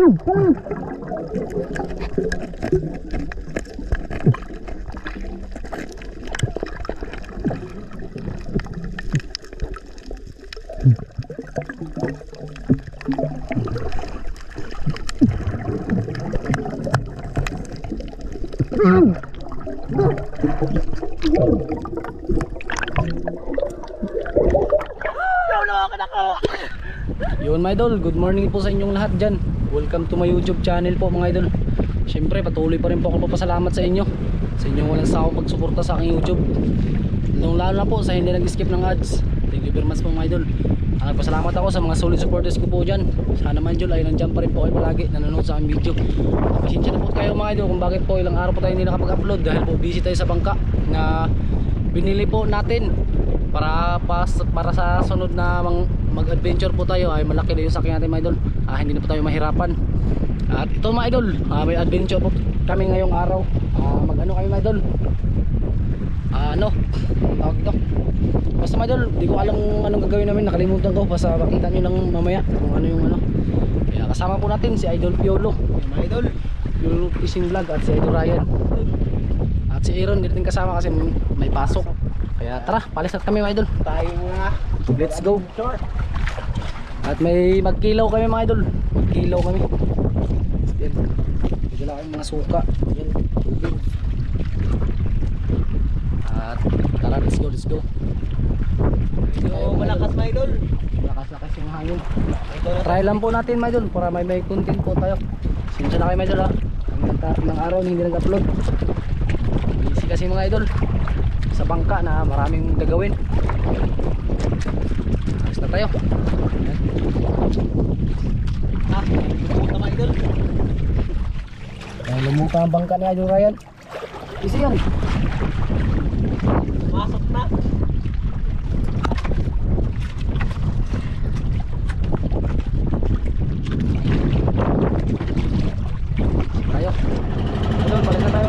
Yun mga idol, good morning po sa inyong lahat dyan. Welcome to my YouTube channel po mga idol. Siyempre patuloy pa rin po ako papasalamat sa inyo, sa inyong walang sawang pagsuporta sa aking YouTube, lalo na po sa hindi nag-skip ng ads. Thank you very much po mga idol. Nagpasalamat ako sa mga solid supporters ko po dyan. Sana man Jol ay nandiyan pa rin po kayo palagi nanonood sa aking video. Pasensya na po kayo mga idol kung bakit po ilang araw po tayo hindi nakapag-upload, dahil po busy tayo sa bangka na binili po natin para sa sunod na mag-adventure po tayo. Ay malaki na yung sakyan natin mga idol, hindi na po tayo mahirapan. At ito mga idol, may adventure po kami ngayong araw. Mag-ano kayo mga idol, ano tawag ito, basta mga idol, di ko alam anong gagawin namin, nakalimutan ko. Basta makita nyo lang mamaya kung ano yung ano. Kaya kasama po natin si Idol Piolo, yung mga idol, Piolo Fishing Vlog, at si Idol Ryan, at si Aaron dito din kasama kasi may pasok. Kaya tara, palis na kami mga idol. Tayo nga. Let's go. At may magkilaw kami mga idol. Magkilaw kami. Yan. Bigla kami mga suka. Yan. Tubig. At tara, let's go, let's go. Medyo malakas mga idol. Malakas yung hangin. Try lang po natin mga idol para may content po tayo. Sinsa na kayo mga idol ha. Ng araw hindi nag-upload. Busy kasi mga idol sa bangka na maraming gagawin. Ayos na tayo. Lumuta mga idol. Lumuta ang bangka ni Idol Ryan. Easy yan. Masok na. Tayo. Idol, balik na tayo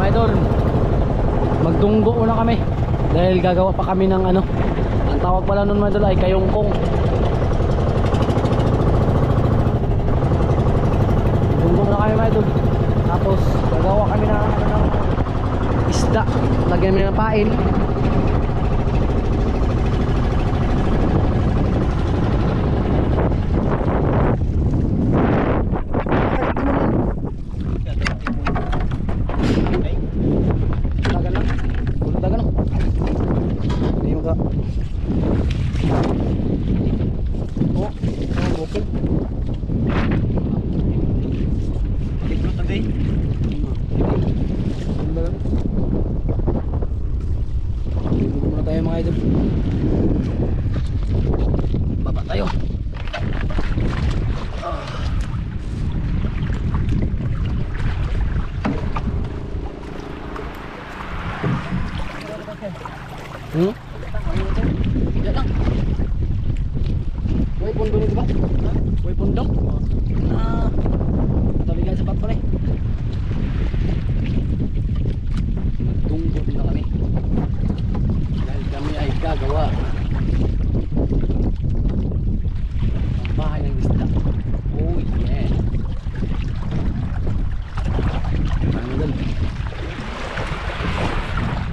Idol. Magdunggo na kami dahil gagawa pa kami ng ano, ang tawag pala nun mga idol ay kayongkong. Dunggo na kami mga idol, tapos gagawa kami ng isda, lagyan namin ng pain. Baba tayo. May pundo nito ba? May pundo? Ah, tabigan sa pato na eh. Tungkol na kami. Dahil kami ay gagawa ang bahay ng isda. Oh yeah. Ano dun?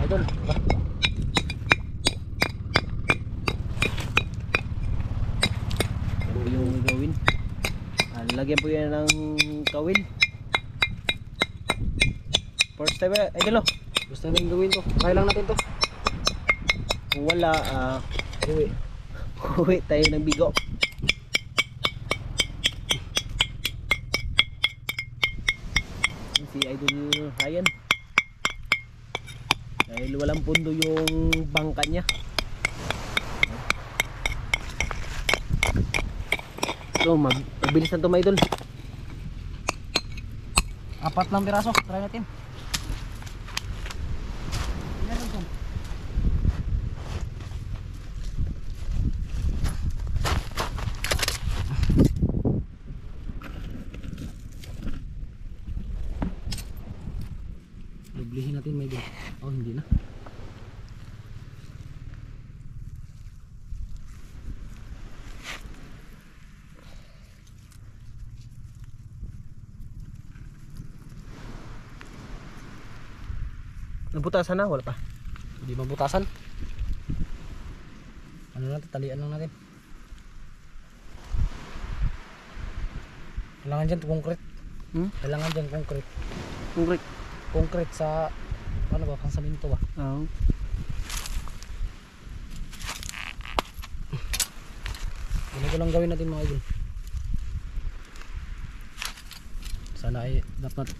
Ano dun? Ito yung gawin. Lagyan po yan ng kawil. First time idol oh. Gusto natin gawin to. Kaya lang natin to. Kung wala, uwi tayo ng bigo. Si Idol Ryan. Dahil walang pundo yung bangka niya. So, mabilis na ito mga idol. 4 lang piraso. Try natin. Ilan ito? Dublihin natin may idol. Oh, hindi na. Nabutasan na, wala pa. Hindi mabutasan. Ano lang, tatalian lang natin. Kailangan dyan concrete. Kailangan dyan concrete. Concrete. Concrete sa, ano ba, pang saminto ba? Oo. Ganito lang gawin natin mga idol. Sana ay dapat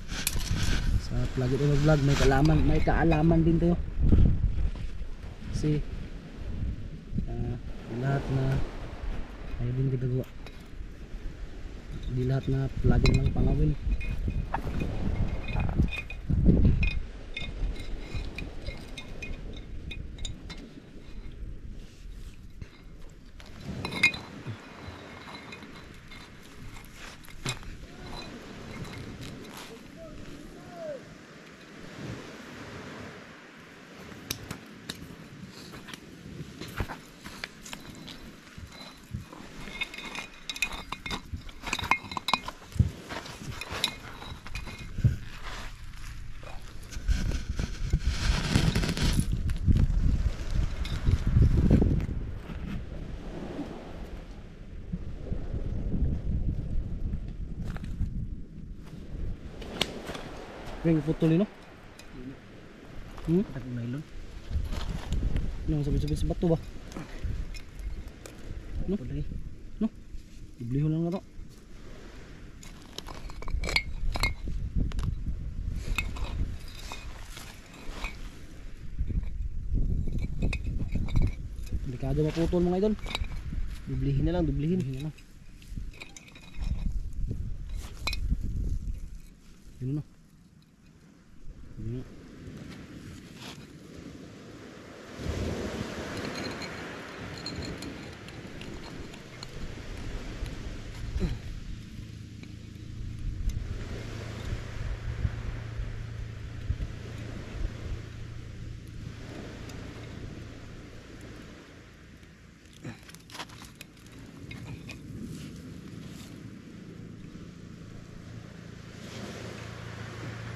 sa lagi tayo mag-vlog may kaalaman din tayo. Kasi lahat na ayaw din ginagawa. Hindi lahat na vlogging lang pangawin. May putuli no? Dapat nylon. Ano sabi-sabi sa bato ba? No? Pulay. No? Ibliho lang na to. Delikado maputol mga idol. Dublihin na lang, dublihin. Yun na. Yun na. Yun na.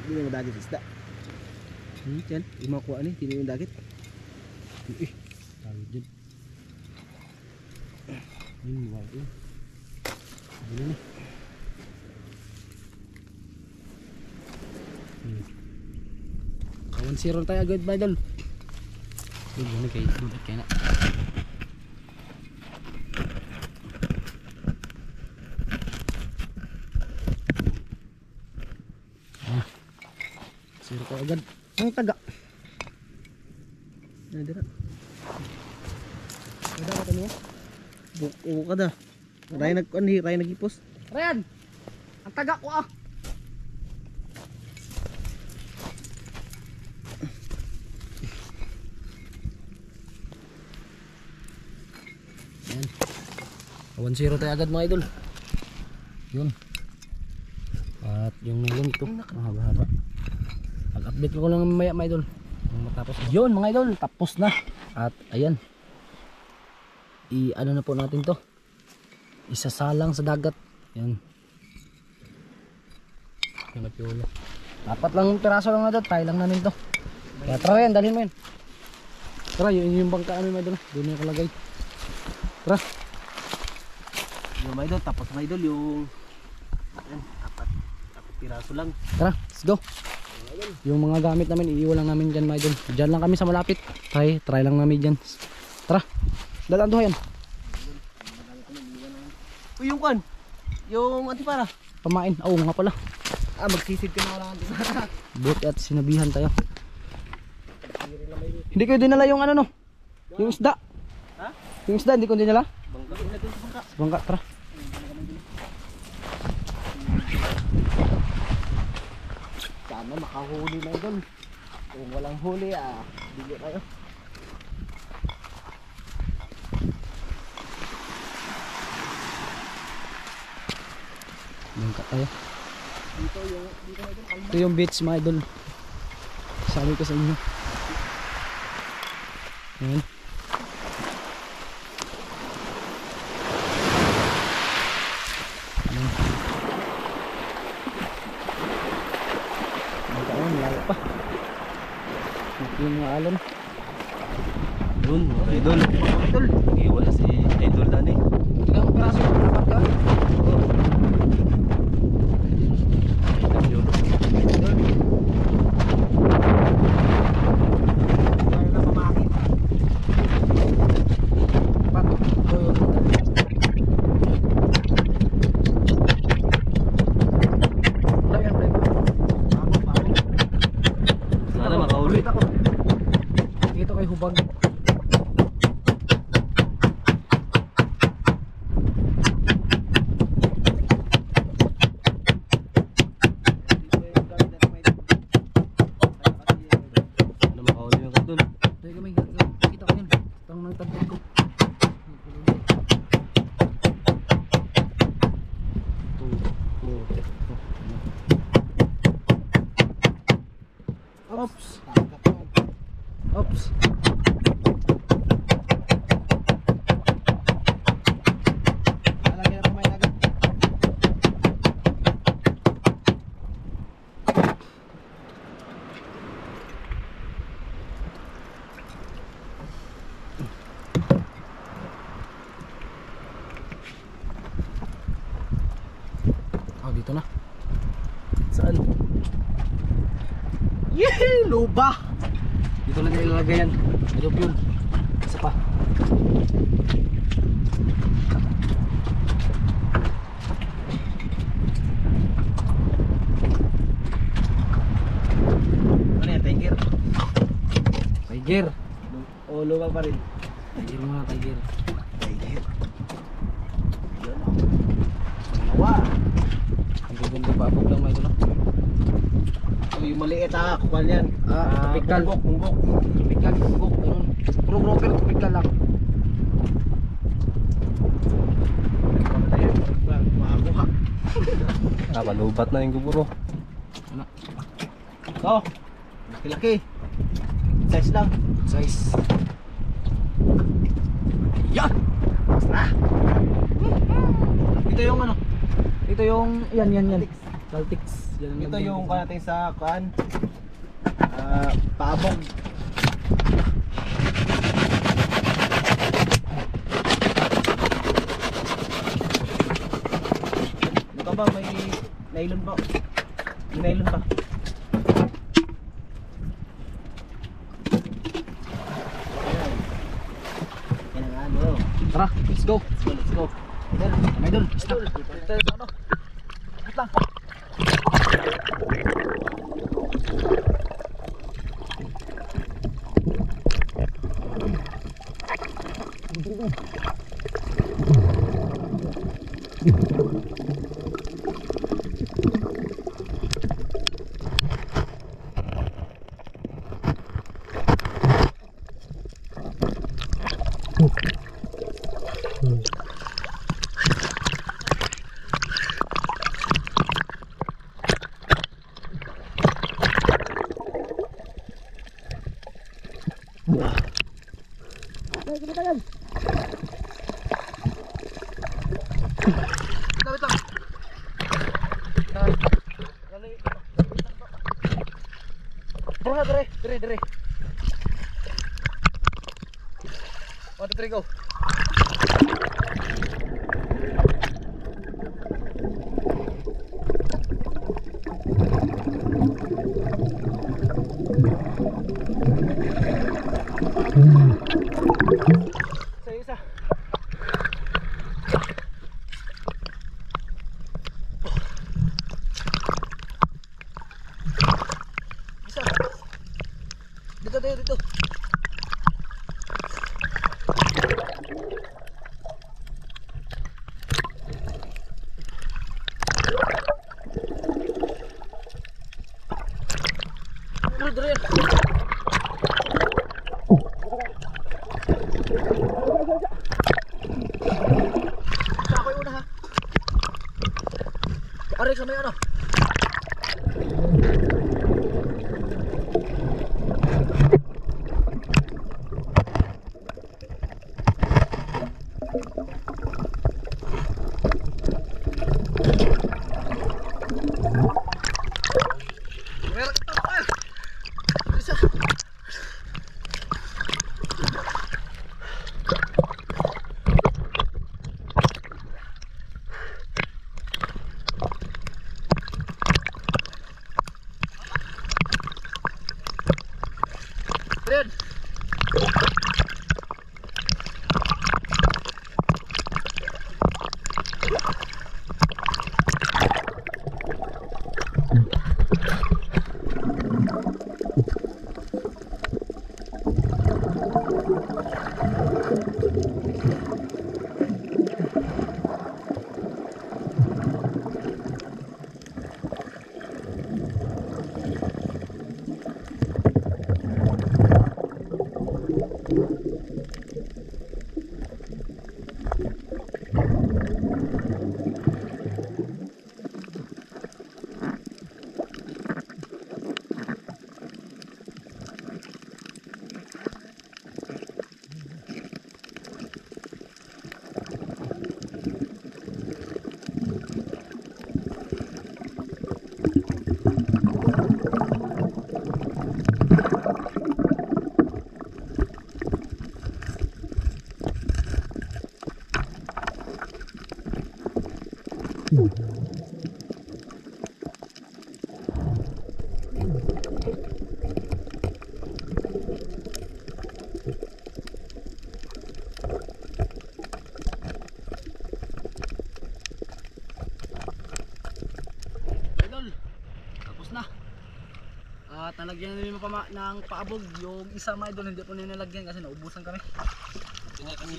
Hindi mo dagit isda. Yan, yung mga kuha ni, hindi mo dagit. Tayo dyan. Yun, wow yun. Sabi na. Kawan 0 tayo agad ba idol? Yun, yun kay Dudat kaya na. Zero tayo agad. Ang taga. Ano dira? Ada ka tanong? Buko ka da. Ray nagipos. Ryan! Ang taga ko ah! Yan. 1-0 tayo agad mga idol. Yun. At yung nilong ito, mahaba-haba. Pag-update ko lang mamaya mga idol. Kung matapos. Yun mga idol, tapos na. At ayan. I-ano na po natin to. Isasalang sa dagat. Yan. Yung napiulo. Dapat lang piraso lang na doon. Tayo lang namin to. Kaya tara yan, dalhin mo yan. Tara, yun yung bangka ano mga idol. Doon yung kalagay. Tara. Yung mga idol, tapos mga idol yung ayan, apat piraso lang. Tara, let's go. Yung mga gamit namin, iiwan lang namin dyan mga idol. Dyan lang kami sa malapit. Try lang namin dyan. Tara, dalaan to yan. Uy, yung kan, yung antipara. Pamain, oo nga pala. Magsisid ka na wala kang antipara. Buti at sinabihan tayo. Hindi ko dinala yung ano no. Yung isda. Ha? Yung isda, hindi ko dinala. Bangka na dun sa bangka. Sa bangka, tara. Sana makahuli na idol. Kung walang huli, bigyan kayo. Bangka tayo. Dito na idol, kalma. Ito yung beach mga idol. Sabi ko sa inyo. Ayan. Ayan. Ayan, malayo pa. Ito yung mga alon. Yun, mga idol. Idol. Iwala si Idol Dani. Ilang piraso yung dapat ka? Yun. Idol. Kaya na pamakit. Pat. Ito yung yan, pre. Sana makahuli. Dito kay Hubag. Sana makahuli yung idol. Dahil kami, kita ko yun. Itang nang tagpag ko. Oops. Oops. Lalagyan na kumain agad. Oh, dito na. Saan? Yee! Luba! Dito lang ilalagay yan. Medyo yun. Isa pa. Ano yan? Tiger? Tiger. O luba pa rin? Tiger mga tiger. Tiger. Yun. Awa! Ang gaganda pa ako lang may ito. Yung maliit kukuhan yan. Tropical. Bumbok. Tropical, bubok, ganun. Puro grouper, tropical lang. Makakuha. Malubat na yung guburo. Ano? Oh, laki-laki. Size lang. Size. Yan! Basta! Ito yung ano? Ito yung, yan. Saltix. Yan Ito yung natin sa kuan. Paabog. Ano ka ba? May nylon ba? May nylon ba? Ayan. Yan ang ano. Tara, let's go. Let's go. Idol. Idol, Idol. Ito yung ano. Wait lang. yan. Wait lang. Dire. 1, 2, 3, go. Isa. Isa. Dito. Dire. Ako yung una ha. Aray sa may ano. Meron ka pa. Isa. Red. Idol, tapos na. At nalagyan na namin ng paabog. Yung isa mga idol hindi po nilagyan kasi naubusan kami.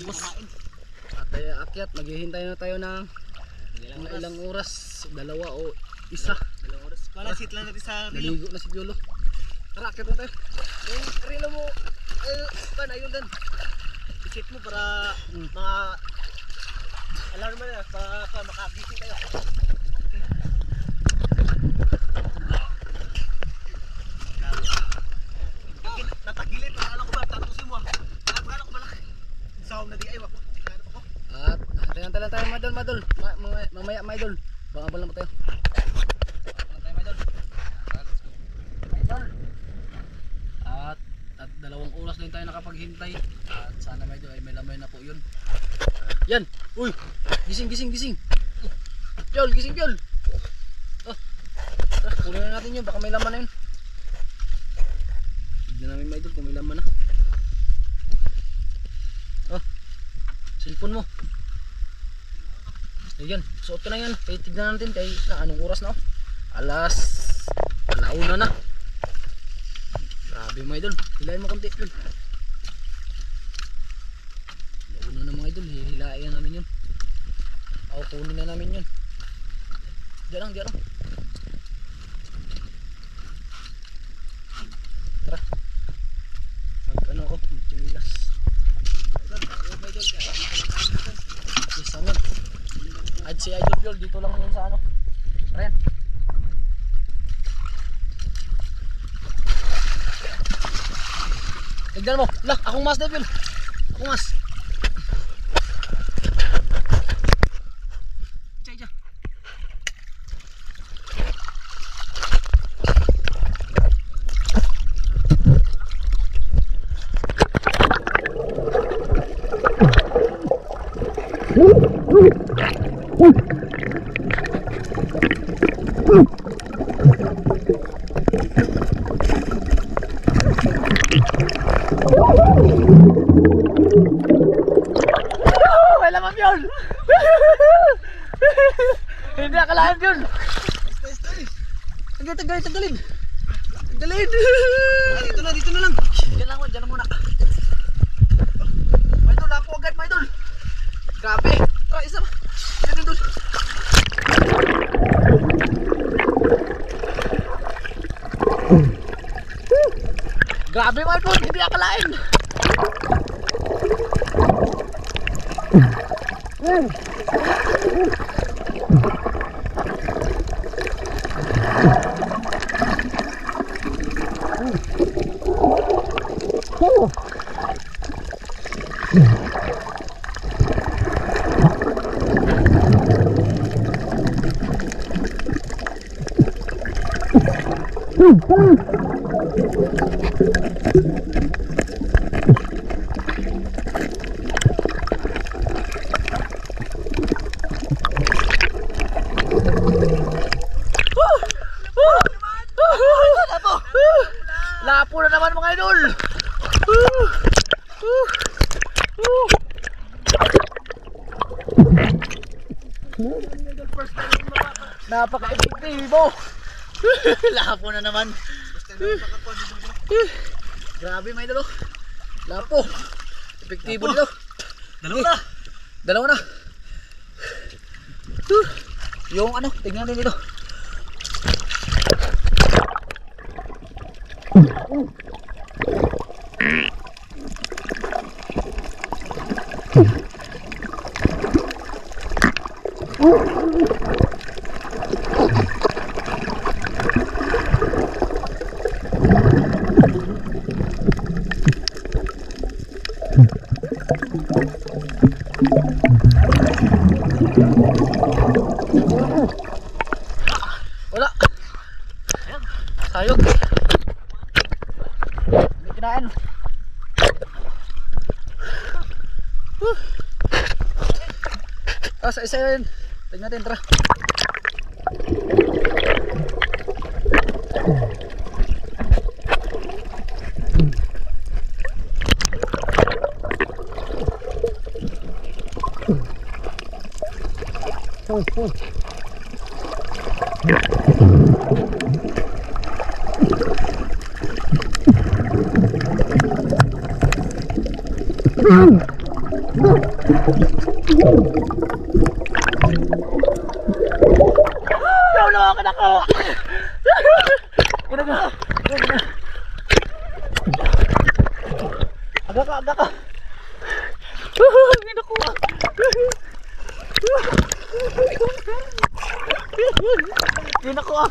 Ubus. At akyat, maghihintay na tayo ng ilang oras, 2 o 1. Dalawang oras. Para sit lang natin sa relo. Naligo na si Piolo. Tara, akyat na tayo. Yung relo mo, ayun dan. I-check mo para mga alam naman na, para makagising kayo. Natagilid, alam ko ba, tatusin mo ah. Alam ko malaki. Sawang na di ay, wako. At antayin lang tayo madol. Mamaya idol. Bangabal na po tayo. Antayin tayo idol. At 2 oras din tayo nakapaghintay. At sana idol ay may lamay na po yun. Yan. Uy. Gising. Piol, gising Piol. Tara, kunin na natin yun. Baka may laman na yun. Tignan namin idol kung may laman na. Cellphone mo. Ayan, suot ko na yan. Kaya tignan natin kay anong oras na. Alas 1:00 na. Grabe mga idol. Hilahin mo konti yun. 1:00 na mga idol. Hilahin namin yun. O kunin na namin yun. Diyan lang. Tara. Ano ako? Chimilas. At si Idol Piol dito lang yun sa ano. Ayan. Tignan mo. Lah, akong mas Piol. Akong mas. May laman yun! Hindi akalain yun! Tanggalin! Tanggalin! Dito na lang! Diyan lang, dyan muna. May idol, lapo agad, may idol! Grabe! Ah, isa pa! Yan, idol! Grabe, my idol! Hindi akalain! Lapo na naman mga idol. Napaka-epektibo. Lapo na naman. Grabe mga idol. Lapo. Epektibo dito. Dalawa na. Yung ano, tingnan din dito. Wala. Sayog. May kinain. Sa isa yun. Tignan natin, tara. Naloko na ko. Aga ka. Ginakuha. Ginakuha.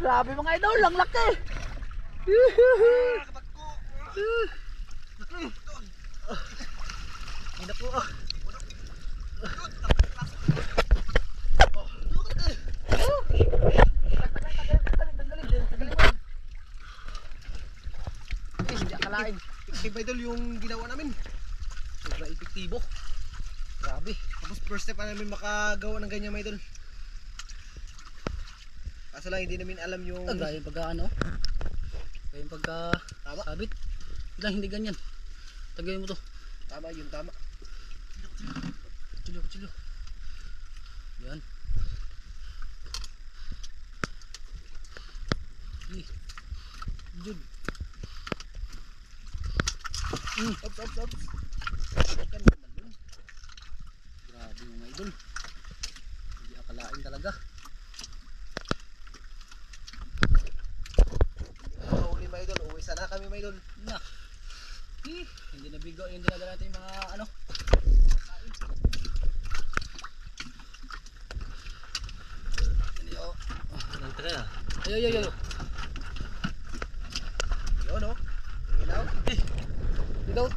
Grabe mga idol, ang laki. Epektibo idol yung ginawa namin. Sobrang epektibo. Grabe. Tapos first step pa namin makagawa ng ganyan mga idol. Kaso lang hindi namin alam yung Gaya yung pagka ano. Gaya yung pagka sabit. Lang hindi ganyan. Tagayin mo to. tama, yung tama. Kuchilo. Yan. Jud. Ops. Kan naman yun. Grabe yung mga idol. Hindi akalain talaga. Uli mga idol, uwi sa na kami may doon. Na. Hindi nabigo yung dinadala natin yung mga ano. Ayo, ayo, ayo. Yun o. Yung ilaw.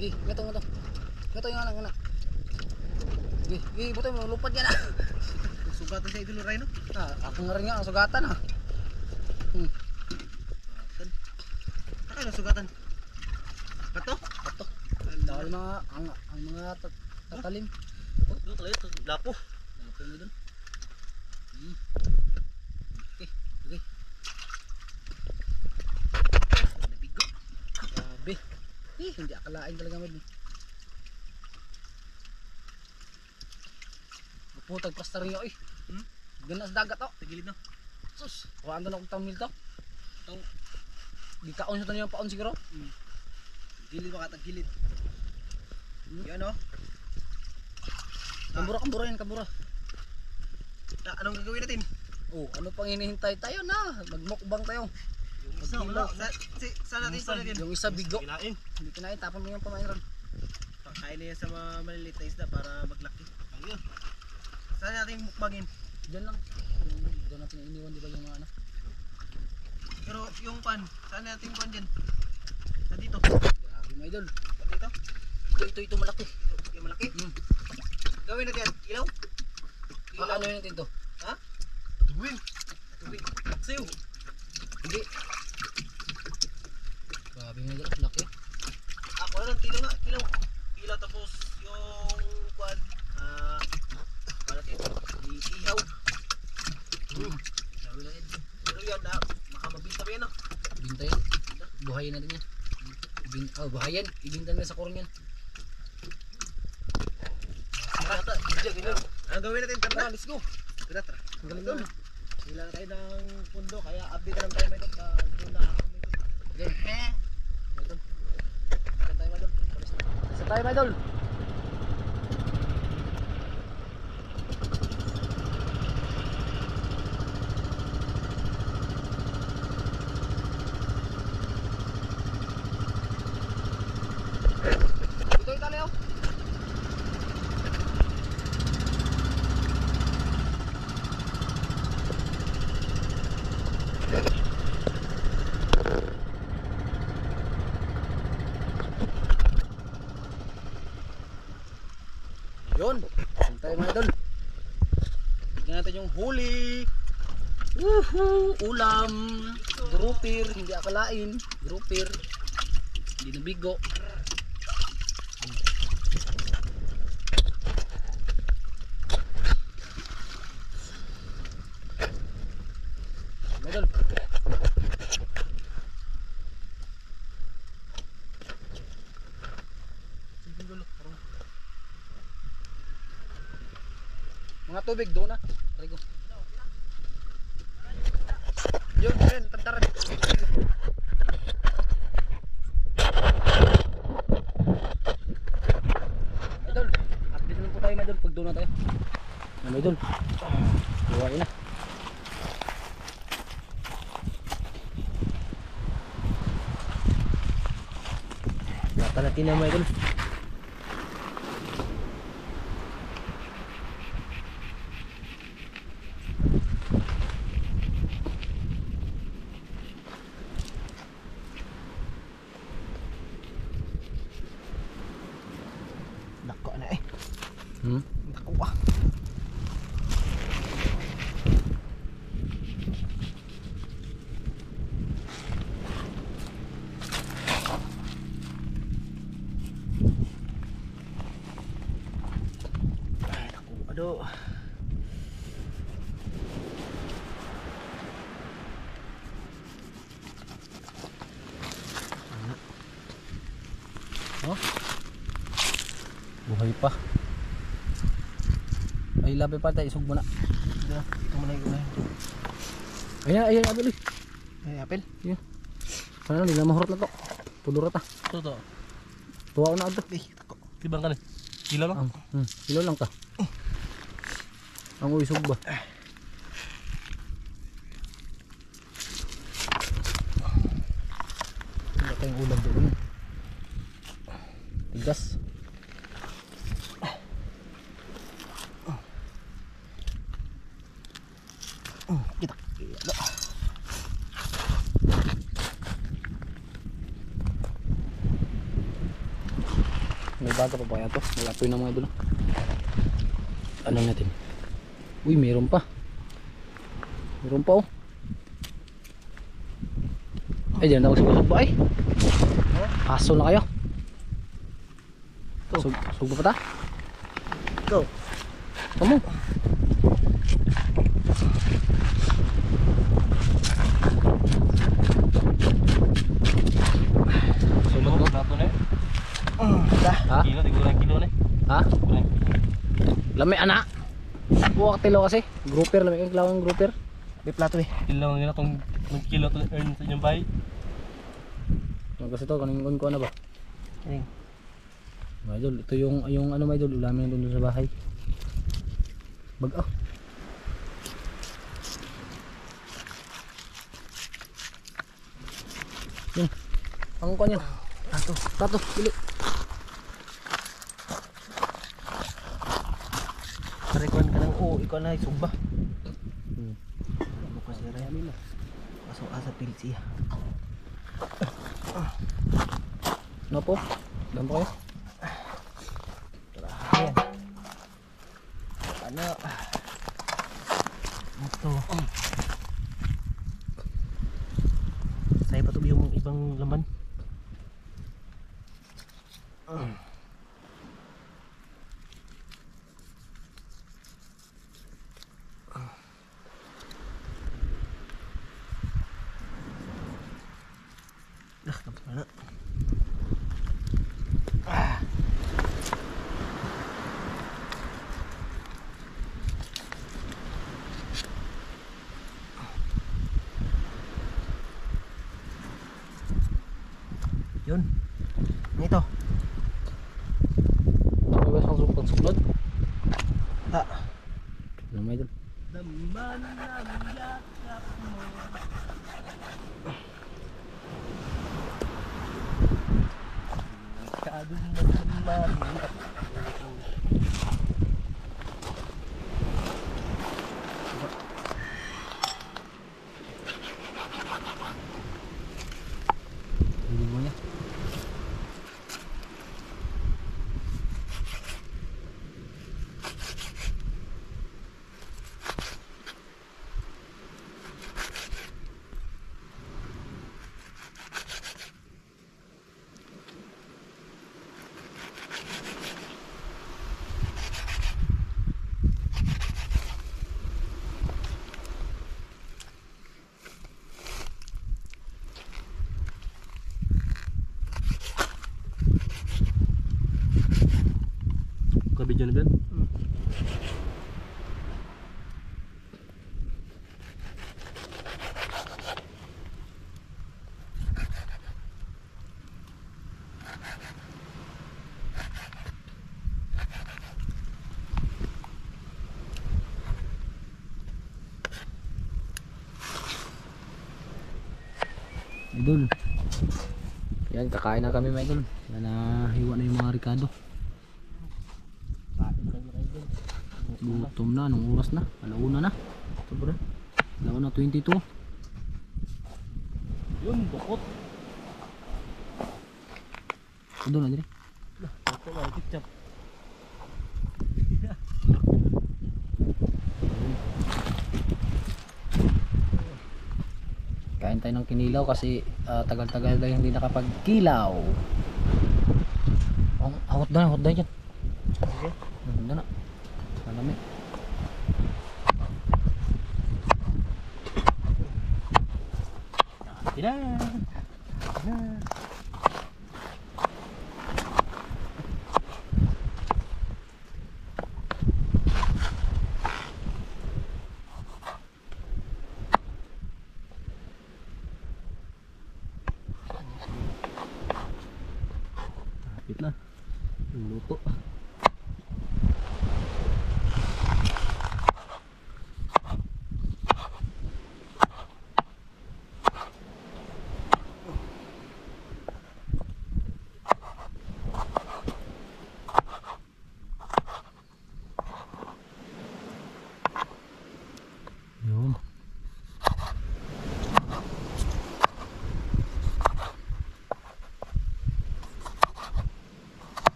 Dito, gato, gato. Gato yung anak, anak. Buto mo, lupad yan ah. Sugatan sa idolo Rhino. Ako nga rin nga, ang sugatan ah. Taka na sugatan. Bato? Bato. Dahil mga, ang mga tatalim. Oh, doon talaga ito. Lapo. Lapo mo dun. Okay, okay. Nabigo. Grabe. Hindi akalain talaga mo. Putag plaster niyo eh. Ganas dagat to. Tagilid no. Sus, kuhaan doon akong tamil to. Di kaon sa tanong yung paon siguro. Gilid baka tagilid. Yun o. Kambura yan, kambura. Anong gagawin natin? Oh, ano pang hinihintay tayo na? Magmukbang tayo. Yung isa, wala. Saan natin ito natin? Yung isa bigo. Kinain. Hindi kinain, tapon mo yung pamain ron. Pakain niya sa mga maliliit na isda para maglaki. Ayun. Saan natin mukbangin? Diyan lang. Doon natin iniwan, di ba yung mga ano? Pero yung pan, saan natin pan dyan? Sa dito? Grabe mga idol. Sa dito? Ito malaki. Yung malaki? Gawin natin yan. Ilaw? Ano yun natin to? Ha? Duwing. Duwing. Sayo. Hindi. Grabe mga idol, laki. Ako na lang, kilaw nga. Kilaw. Kilaw tapos yung kwan. Natin. Iihaw. Gawin natin. Pero yan, makamabinta pa yan ah. Binta yan. Buhayin natin yan. Buhayan. Ibinta na sa kurong yan. Tara, ganyan. Ang gawin natin, tara. Let's go. Tara, tara. Ang galing doon. Sila na tayo ng pundo, kaya update na lang tayo may doon. Doon na ako may doon. Okay. May doon. Saan tayo may doon? Sa tayo mga idol. Ito yung taliw. Yun. Saan tayo mga idol? Tignan natin yung huli. Woohoo! Ulam. Grouper. Hindi akalain. Grouper. Hindi nabigo. Mga idol. Mga tubig doon na. Try ko. Yun, yun, pantaran. Idol, update naman po tayo mga idol. Pag doon na tayo. Mga idol. Buhay na. Napalatin na mga idol. Dako na eh. Dako ah. Ay, dako. Aduh. Oh. Buhay pa. Ay labi pa tayo, isog mo na. Ito mo na yung unahin. Ayan, ayan, apel eh. Ay, apel. Ayan. Paano, hindi na mahurot na to. Pudurot ah. Ito to. Tuwa ko na ito. Eh, dako. Tibang ka na. Kilo lang. Kilo lang ta. Ang uisog ba? tayong ulam doon. Tigas. Kita. May baga pa ba yan to? Malapoy na mga idol. Ano natin? Uy, meron pa. Meron pa oh. Ay, diyan na magsugod ba ay? Aso na kayo. Sugbo pa ta? Go. Kamu. Kilo, nato na eh. Ha? Kilo, di ko lang kilo na eh. Ha? Lami anak. Buwak tilo kasi. Grouper, lami kang klawang grouper. May plato eh. Kilo nga itong kilo to earn sa inyong bahay. Kasi to, kanong ko na ba? Ayun. Mga idol, ito yung ano mga idol, ulamin doon sa bahay. Baga. Yun. Ang kuha niyan. Tato, dili. Karekuan ka ng ikaw na isugba. Ano pa siya rin? Pasok asa pilit siya. Ano po? Daan po kayo? Ayan. Ano? Ito. Saya pa to yung ibang laman. Tapos na. Yun. Ito. Ano ba sa pagsuklod? Ta. Ano mga idol? Daman ng yakap mo. Kadong magmamali. Hindi mo niya. Kabidyo na ba? Idol. Yan, kakain na kami mga idol. Yan na hiwa na yung mga Ricardo. Gutom na, anong oras na? Alauna na. Sobra. Alauna 22. Yun, bukot. Idol na din. Ito na, ketchup. Kain tayo ng kinilaw kasi tagal-tagal na hindi nakapagkilaw. Oh, hot na yan. Okay. Hot na. Malami. Tira. Kapit na. Luto.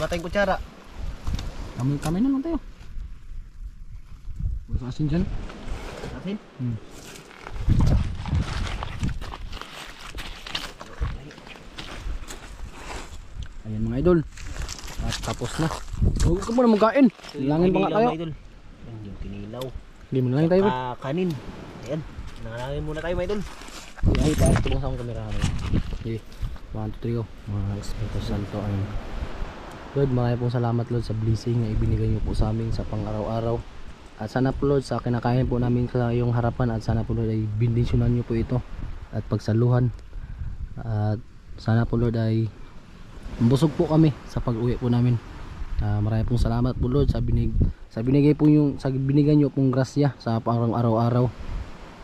tayong kutsara. Kami na lang tayo. Wala sa asin dyan. Asin? Ayan mga idol. At tapos na. Huwag ka muna magkain. Langin pa nga tayo. Idol. Yan yung kinilaw. Hindi mo na lang tayo. Kanin. Ayan. Nangalangin muna tayo mga idol. Ay, tayo tubong sa akong kamera. Okay. 1, 2, 3 go. Mga Espiritu Santo. Ayun. Lord, maraming pong salamat Lord sa blessing na ibinigay niyo po sa amin sa pang-araw-araw. At sana po Lord sa kinakain po namin sa iyong harapan at sana po Lord ay bendisyonan niyo po ito at pagsaluhan. At sana po Lord ay busog po kami sa pag-uwi po namin. Maraming pong salamat po Lord sa binigay po sa binigay niyo pong grasya sa pang-araw-araw.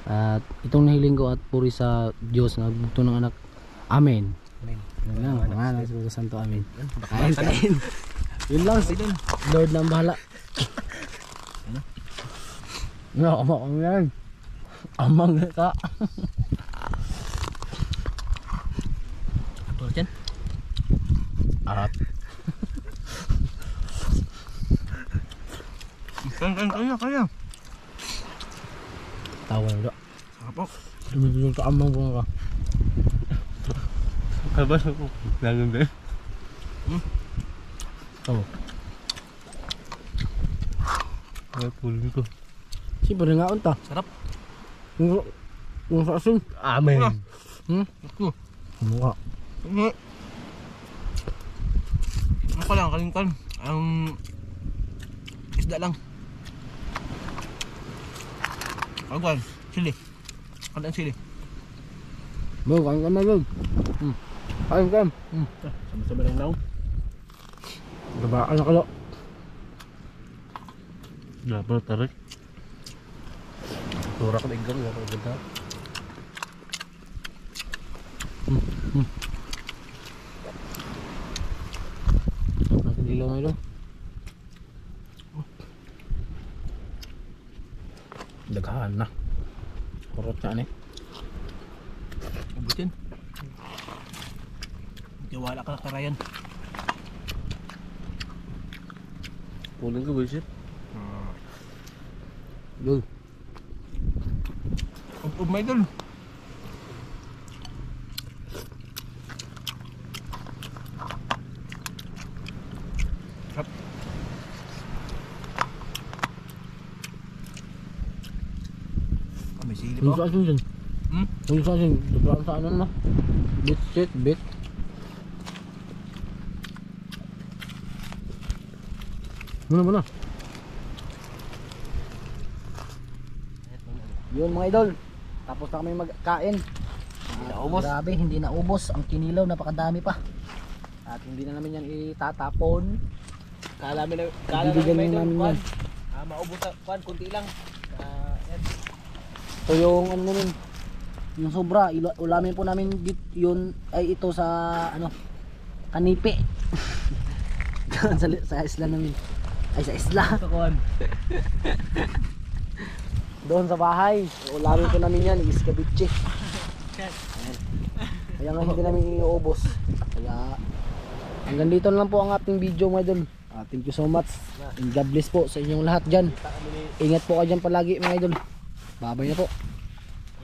At itong nahiling ko at puri sa Diyos na bugto ng anak. Amen. Amen. Yun lang, pangalan sa Santo, amin. Kain. Yun lang, Lord na ang bahala. No, kami yan. Amang ka. Apa dyan? Arap. Kaya. Tawa na doon. Apa? Dumidulong ka amang bunga ka. Aba ako. Lagang ba? Oh. Ay, pulong ko. Siyempre nga unta. Sarap. Yung sa asin. Amen. Ito. Mukha. Ako lang, kalingkan. Ang isda lang. Agwan, sili. Ano ang sili? Bo, kain ka na Lord. Kain ka. Sama-sama lang daw. Gabaan na ka lo. Dapat tarik. Turak na igang. Ganda. Natin dilaw na ito. Daghan na. Kurot na eh. Abutin. Tiwala ka karayan. Pulong ko ba siya? Lord. May idol. Sarap. May sili Yung pa. sa asin dyan. Yung sa asin. Daghan sa ano na. Bit shit, bit. Ano ba na? Yun mga idol. Tapos na kami magkain. naubos. Grabe, hindi naubos. Ang kinilaw, napakadami pa. At hindi na namin yan itatapon. Kala Bibigyan namin namin yan. maubos sa kwan, kunti lang. Yan. So yung ano namin, yung sobra, ulamin po namin yun ay ito sa ano, Kanipe. Doon sa isla namin. Ay sa isla. Sa kwan. Doon sa bahay. Ulamin po namin yan, iskabiche. Kaya nga hindi namin iuubos. Kaya hanggang dito na lang po ang ating video mga idol. Thank you so much. And God bless po sa inyong lahat dyan. Ingat po kayo dyan palagi mga idol. Babay na po.